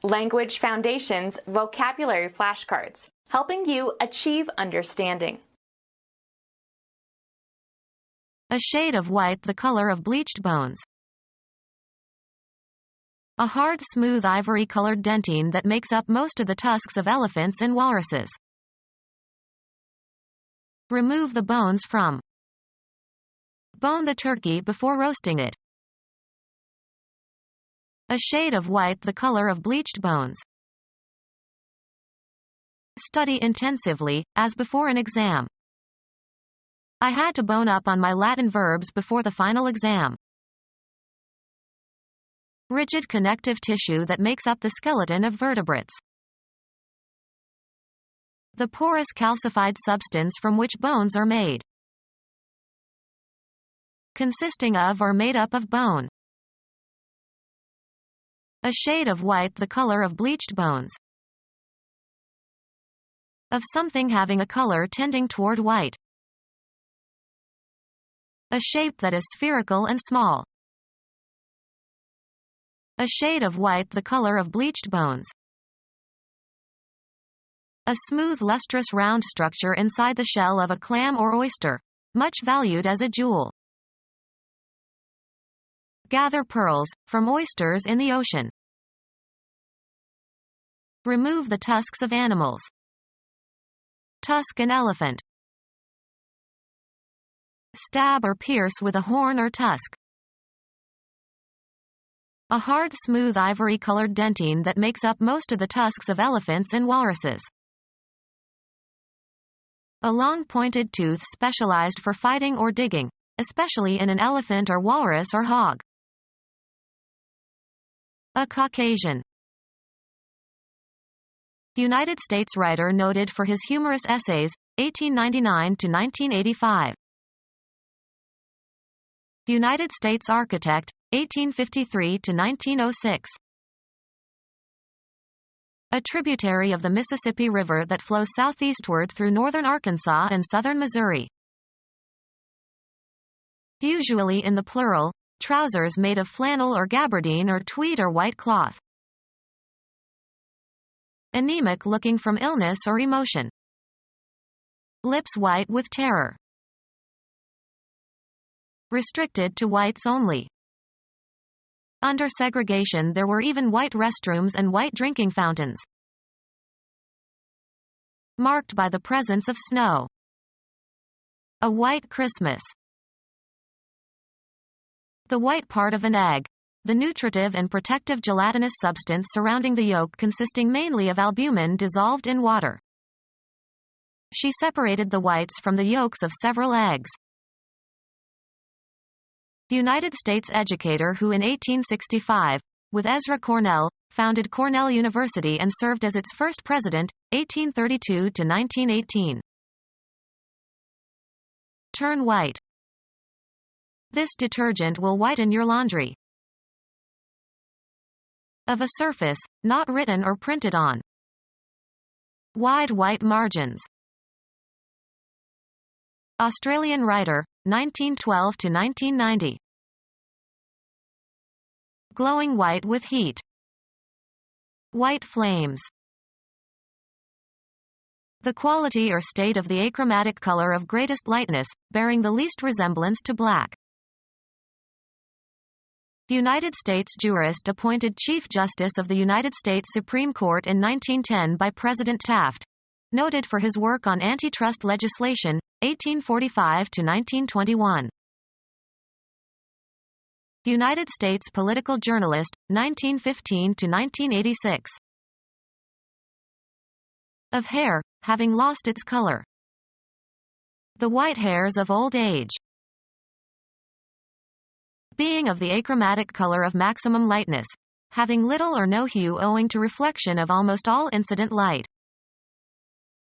Language Foundations Vocabulary Flashcards, helping you achieve understanding. A shade of white, the color of bleached bones. A hard, smooth ivory-colored dentine that makes up most of the tusks of elephants and walruses. Remove the bones from. Bone the turkey before roasting it. A shade of white, the color of bleached bones. Study intensively, as before an exam. I had to bone up on my Latin verbs before the final exam. Rigid connective tissue that makes up the skeleton of vertebrates. The porous calcified substance from which bones are made. Consisting of or made up of bone. A shade of white, the color of bleached bones. Of something having a color tending toward white. A shape that is spherical and small. A shade of white, the color of bleached bones. A smooth, lustrous round structure inside the shell of a clam or oyster, much valued as a jewel. Gather pearls from oysters in the ocean. Remove the tusks of animals. Tusk an elephant. Stab or pierce with a horn or tusk. A hard, smooth ivory-colored dentine that makes up most of the tusks of elephants and walruses. A long pointed tooth specialized for fighting or digging, especially in an elephant or walrus or hog. A Caucasian. United States writer noted for his humorous essays, 1899 to 1985. United States architect, 1853 to 1906. A tributary of the Mississippi River that flows southeastward through northern Arkansas and southern Missouri. Usually in the plural, trousers made of flannel or gabardine or tweed or white cloth. Anemic, looking from illness or emotion. Lips white with terror. Restricted to whites only. Under segregation there were even white restrooms and white drinking fountains. Marked by the presence of snow. A white Christmas. The white part of an egg. The nutritive and protective gelatinous substance surrounding the yolk, consisting mainly of albumin dissolved in water. She separated the whites from the yolks of several eggs. United States educator who in 1865, with Ezra Cornell, founded Cornell University and served as its first president, 1832 to 1918. Turn white. This detergent will whiten your laundry. Of a surface, not written or printed on. Wide white margins. Australian writer, 1912 to 1990. Glowing white with heat. White flames. The quality or state of the achromatic color of greatest lightness, bearing the least resemblance to black. United States jurist appointed Chief Justice of the United States Supreme Court in 1910 by President Taft. Noted for his work on antitrust legislation, 1845 to 1921. United States political journalist, 1915 to 1986. Of hair, having lost its color. The white hairs of old age. Being of the achromatic color of maximum lightness, having little or no hue owing to reflection of almost all incident light.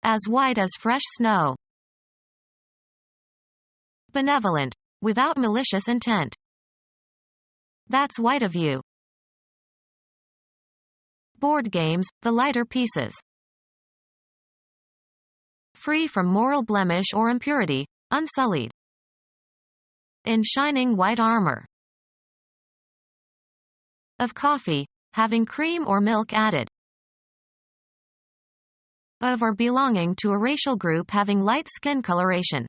As white as fresh snow. Benevolent, without malicious intent. That's white of you. Board games, the lighter pieces. Free from moral blemish or impurity, unsullied. In shining white armor. Of coffee, having cream or milk added. Of or belonging to a racial group having light skin coloration.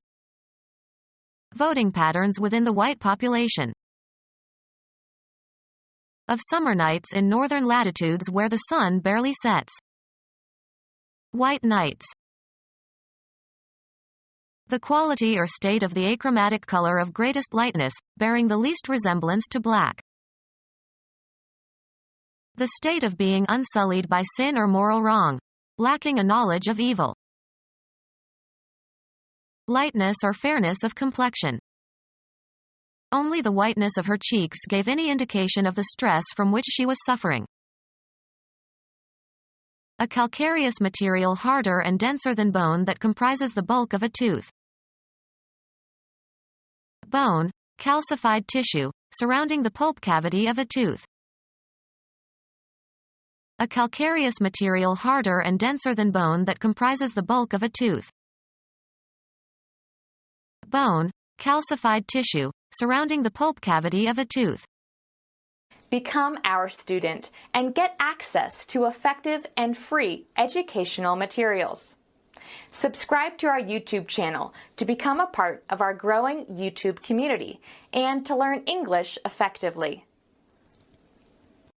Voting patterns within the white population. Of summer nights in northern latitudes where the sun barely sets. White nights. The quality or state of the achromatic color of greatest lightness, bearing the least resemblance to black. The state of being unsullied by sin or moral wrong, lacking a knowledge of evil. Lightness or fairness of complexion. Only the whiteness of her cheeks gave any indication of the stress from which she was suffering. A calcareous material harder and denser than bone that comprises the bulk of a tooth. Bone, calcified tissue, surrounding the pulp cavity of a tooth. A calcareous material harder and denser than bone that comprises the bulk of a tooth. Bone, calcified tissue, surrounding the pulp cavity of a tooth. Become our student and get access to effective and free educational materials. Subscribe to our YouTube channel to become a part of our growing YouTube community and to learn English effectively.